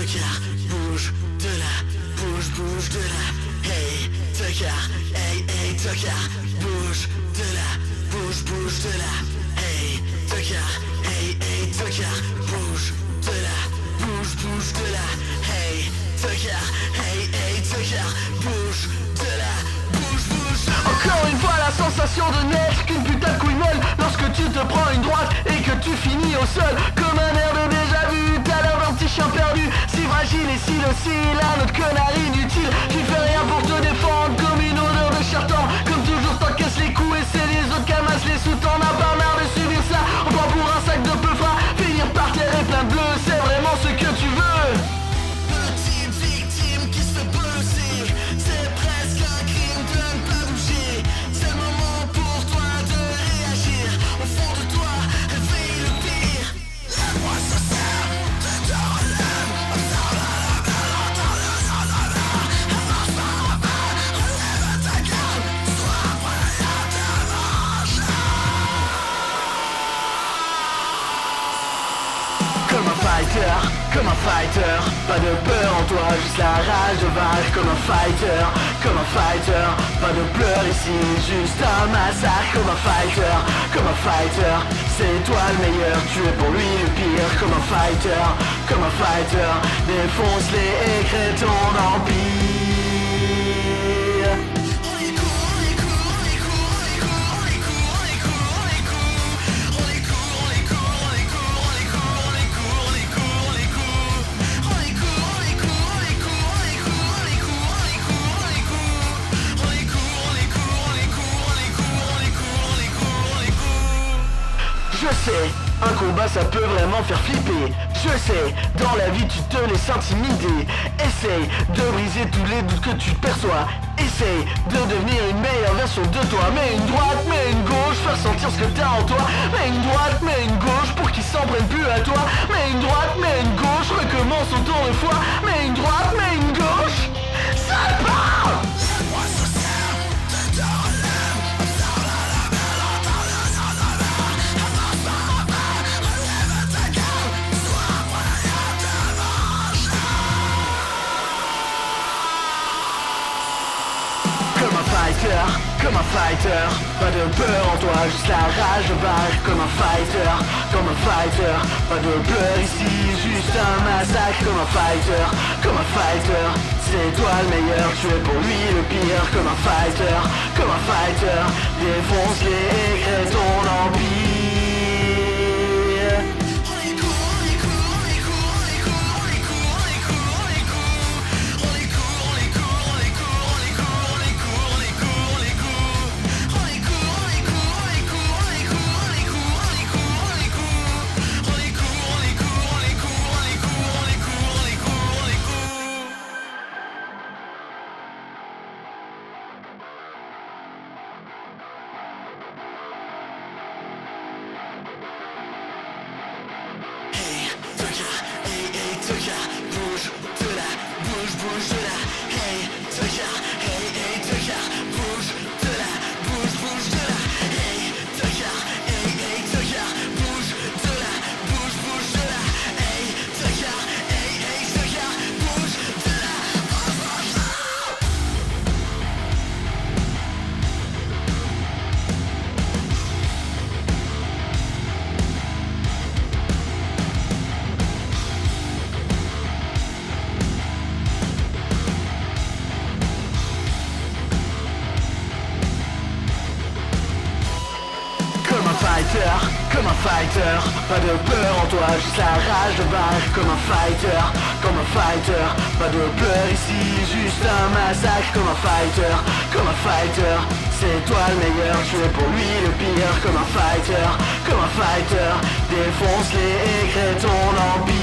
tocard, bouge de là, bouge de là. Hey, tocard, hey, tocard, bouge de là, bouge de là. Hey, tocard, hey, tocard, bouge de là, bouge de là. Hey, tocard, hey, tocard, bouge de là, bouge de là. Encore une fois la sensation de n'être qu'une putain de couille molle lorsque tu te prends une droite et que tu finis au sol comme un air de déjà vu. T'as l'air d'un petit chien perdu, si fragile et si docile, un autre connard inutile qui fait rien pour te défendre, comme une odeur de chartan. Comme toujours t'encaisses les coups et c'est les autres qui amassent les sous. T'en as pas marre de subir ça, on prend pour un sac de peu frais. Finir par terre et plein de bleu, c'est vraiment ce que tu veux. Petite victime qui se fait bolosser, c'est presque un crime de ne pas bouger. C'est le moment pour toi de réagir. Au fond de toi, réveille le pire. Lève-moi ce serre, tu te relèves. Relève ta garde, sois prêt à te venger. Comme un fighter, pas de peur en toi, juste la rage de vaincre. Comme un fighter, pas de pleurs ici, juste un massacre. Comme un fighter, c'est toi le meilleur, tu es pour lui le pire. Comme un fighter, défonce-les et crée ton empire. Je sais, un combat ça peut vraiment faire flipper. Je sais, dans la vie tu te laisses intimider. Essaye de briser tous les doutes que tu perçois. Essaye de devenir une meilleure version de toi. Mets une droite, mets une gauche, faire sentir ce que t'as en toi. Mets une droite, mets une gauche pour qu'ils s'en prennent plus à toi. Mets une droite, mets une gauche, recommence autour de fois. Mets une droite, mets une gauche, ça part. Lève-moi ce serre, tu te relèves. Comme un fighter, pas de peur en toi, juste la rage de vaincre. Comme un fighter, pas de pleurs ici, juste un massacre. Comme un fighter, c'est toi le meilleur, tu es pour lui le pire. Comme un fighter, défonce-les et crée ton empire. Bouge de là, bouge de là. Hey, tocard, hey, tocard, bouge de là, bouge de là. Hey, tocard, hey, tocard, bouge de là, bouge de là. Hey, tocard, hey, tocard, bouge de là, bouge de là. Comme un fighter, pas de peur en toi, juste la rage de vaincre. Comme un fighter, pas de pleurs ici, juste un massacre. Comme un fighter, c'est toi le meilleur, tu es pour lui le pire. Comme un fighter, défonce-les et crée ton empire.